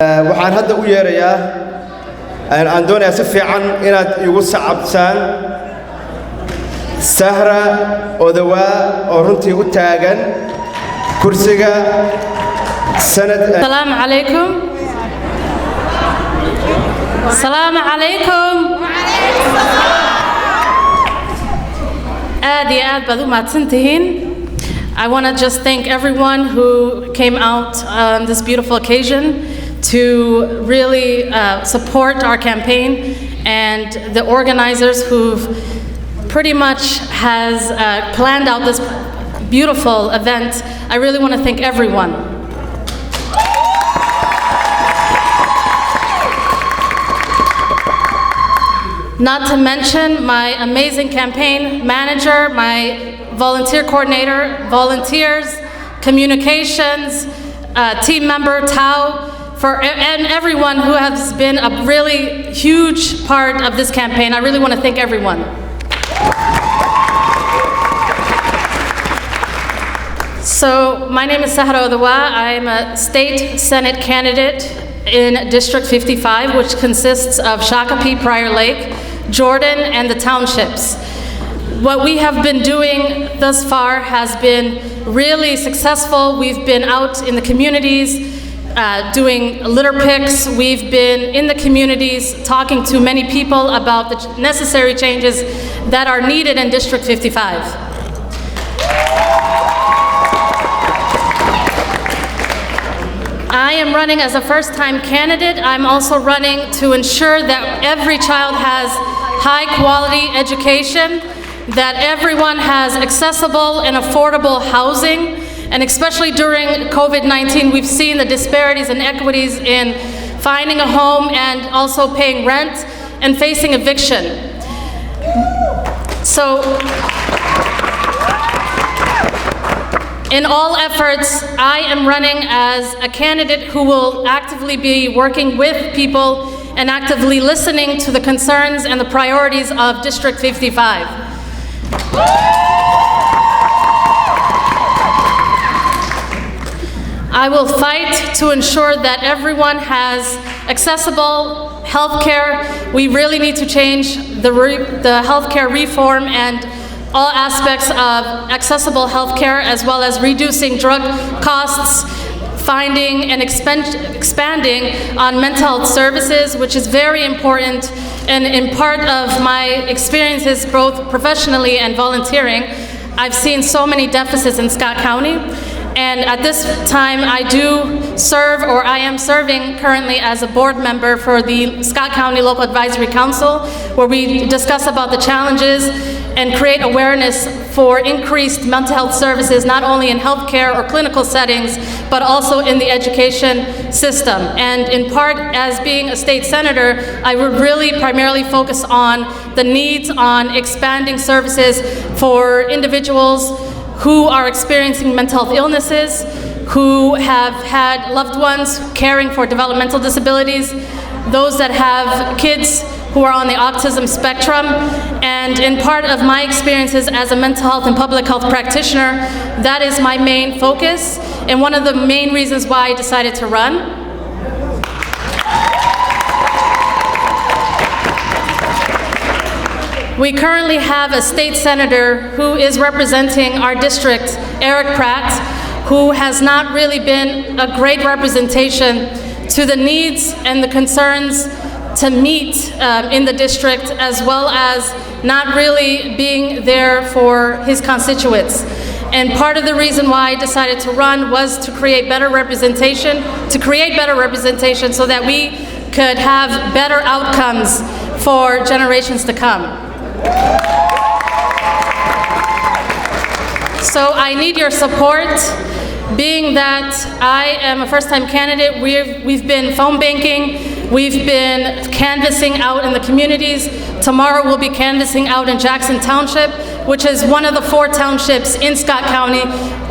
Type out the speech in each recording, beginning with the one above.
waxaan hadda u yeerayaa aan doonayaa si fiican inaad igu sacabtaan Sahra Odowa oo runtii u taagan kursiga sanad. Assalamu alaikum. Assalamu alaikum. Aad iyo aad baad u mahadsantihiin. I want to just thank everyone who came out on this beautiful occasion to really support our campaign, and the organizers who've pretty much has planned out this beautiful event. I really want to thank everyone. Not to mention my amazing campaign manager, my volunteer coordinator, volunteers, communications, team member, Tao, and everyone who has been a really huge part of this campaign. I really want to thank everyone. So, my name is Sahra Odowa. I am a state Senate candidate in District 55, which consists of Shakopee, Prior Lake, Jordan, and the townships. What we have been doing thus far has been really successful. We've been out in the communities doing litter picks. We've been in the communities talking to many people about the necessary changes that are needed in District 55. I am running as a first-time candidate. I'm also running to ensure that every child has high-quality education, that everyone has accessible and affordable housing, and especially during COVID-19, we've seen the disparities and inequities in finding a home and also paying rent and facing eviction. So, in all efforts, I am running as a candidate who will actively be working with people and actively listening to the concerns and the priorities of District 55. I will fight to ensure that everyone has accessible healthcare. We really need to change the healthcare reform and all aspects of accessible healthcare, as well as reducing drug costs, finding and expanding on mental health services, which is very important. And in part of my experiences, both professionally and volunteering, I've seen so many deficits in Scott County. And at this time, I do serve, or I am serving currently as a board member for the Scott County Local Advisory Council, where we discuss about the challenges and create awareness for increased mental health services, not only in healthcare or clinical settings, but also in the education system. And in part, as being a state senator, I would really primarily focus on the needs on expanding services for individuals who are experiencing mental health illnesses, who have had loved ones caring for developmental disabilities, those that have kids who are on the autism spectrum. And in part of my experiences as a mental health and public health practitioner, that is my main focus and one of the main reasons why I decided to run. We currently have a state senator who is representing our district, Eric Pratt, who has not really been a great representation to the needs and the concerns to meet in the district, as well as not really being there for his constituents. And part of the reason why I decided to run was to create better representation, so that we could have better outcomes for generations to come. So I need your support. Being that I am a first-time candidate, we've been phone banking, we've been canvassing out in the communities. Tomorrow we'll be canvassing out in Jackson Township, which is one of the 4 townships in Scott County,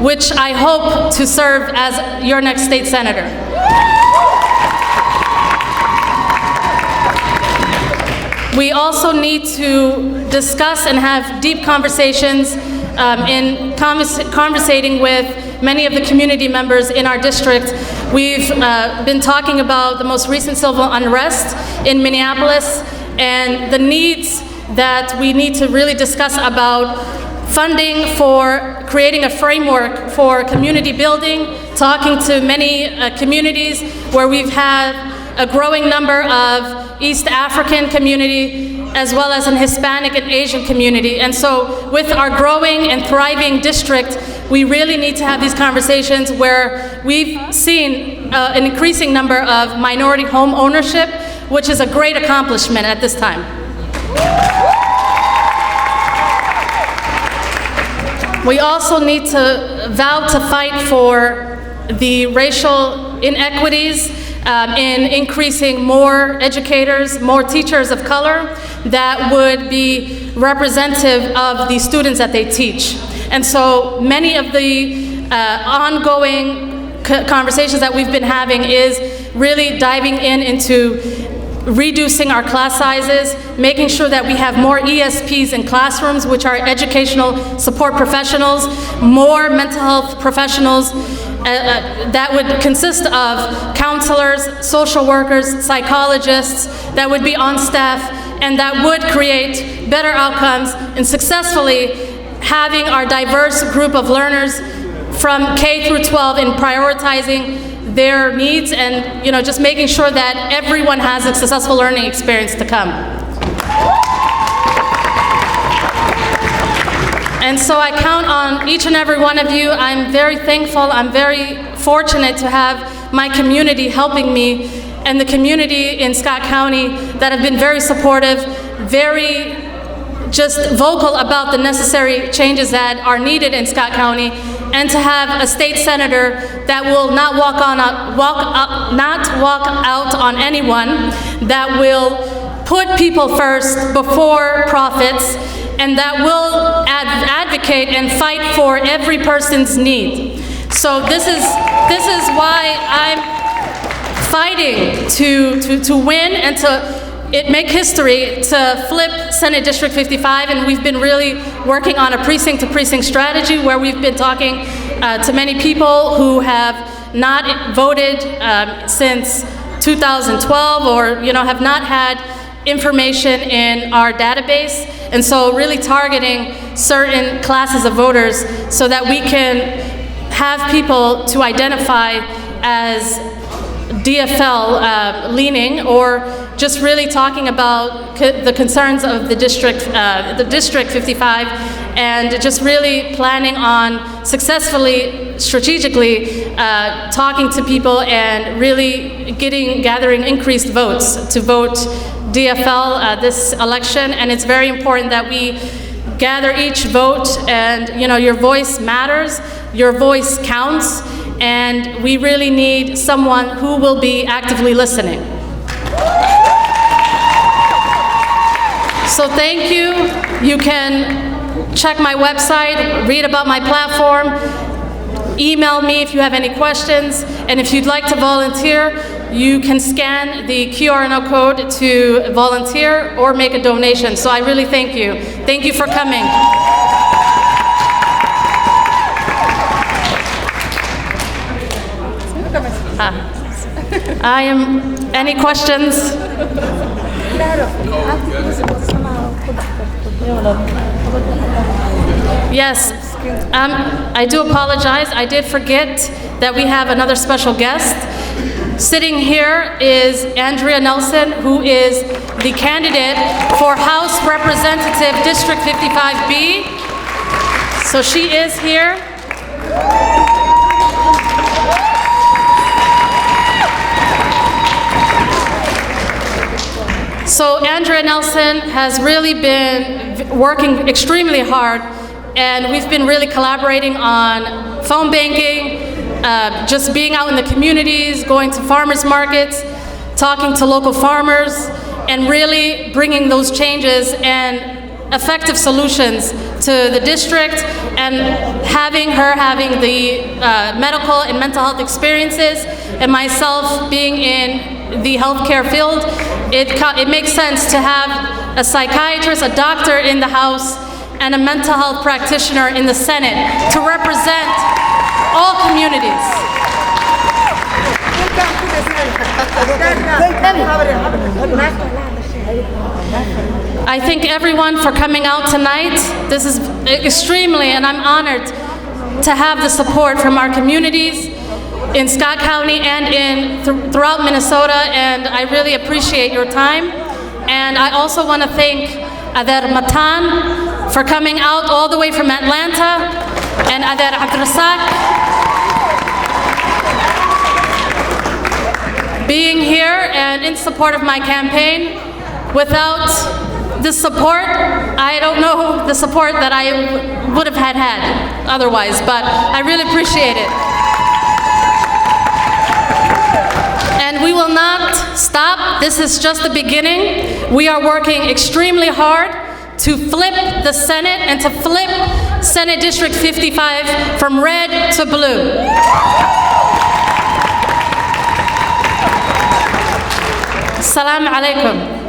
which I hope to serve as your next state senator. We also need to discuss and have deep conversations in conversating with many of the community members in our district We've been talking about the most recent civil unrest in Minneapolis and the needs that we need to really discuss about funding for creating a framework for community building, talking to many communities where we've had a growing number of East African community, as well as an Hispanic and Asian community. And so with our growing and thriving district, we really need to have these conversations where we've seen an increasing number of minority home ownership, which is a great accomplishment at this time. We also need to vow to fight for the racial inequities in increasing more educators, more teachers of color that would be representative of the students that they teach. And so many of the ongoing conversations that we've been having is really diving into reducing our class sizes, making sure that we have more ESPs in classrooms, which are educational support professionals, more mental health professionals that would consist of counselors, social workers, psychologists that would be on staff and that would create better outcomes in successfully having our diverse group of learners from K through 12 in prioritizing their needs and just making sure that everyone has a successful learning experience to come. And so I count on each and every one of you. I'm very thankful, I'm very fortunate to have my community helping me and the community in Scott County that have been very supportive, very just vocal about the necessary changes that are needed in Scott County, and to have a state senator that will not walk out on anyone, that will put people first before profits, and that will advocate and fight for every person's need. So this is why I'm fighting to win and to make history, to flip Senate District 55, and we've been really working on a precinct-to-precinct strategy where we've been talking to many people who have not voted since 2012 or have not had information in our database, and so really targeting certain classes of voters so that we can have people to identify as DFL leaning, or just really talking about the concerns of the District 55, and just really planning on successfully, strategically talking to people and really gathering increased votes to vote DFL this election. And it's very important that we gather each vote, and your voice matters, your voice counts, and we really need someone who will be actively listening. So thank you. You can check my website, read about my platform, email me if you have any questions, and if you'd like to volunteer, you can scan the QR code to volunteer or make a donation. So I really thank you. Thank you for coming. Any questions? Yes, I do apologize. I did forget that we have another special guest. Sitting here is Andrea Nelson, who is the candidate for House Representative District 55B. So she is here. So Andrea Nelson has really been working extremely hard, and we've been really collaborating on phone banking, just being out in the communities, going to farmers markets, talking to local farmers, and really bringing those changes and effective solutions to the district, and having the medical and mental health experiences, and myself being in the healthcare field, it makes sense to have a psychiatrist, a doctor in the House, and a mental health practitioner in the Senate to represent all communities. I thank everyone for coming out tonight. This is extremely, and I'm honored to have the support from our communities in Scott County and throughout Minnesota, and I really appreciate your time. And I also want to thank Adher Matan for coming out all the way from Atlanta, and Adher Abdrasak being here and in support of my campaign. Without this support, I don't know the support that I would have had otherwise, but I really appreciate it. And we will not stop. This is just the beginning. We are working extremely hard to flip the Senate and to flip Senate District 55 from red to blue. Assalamu alaikum.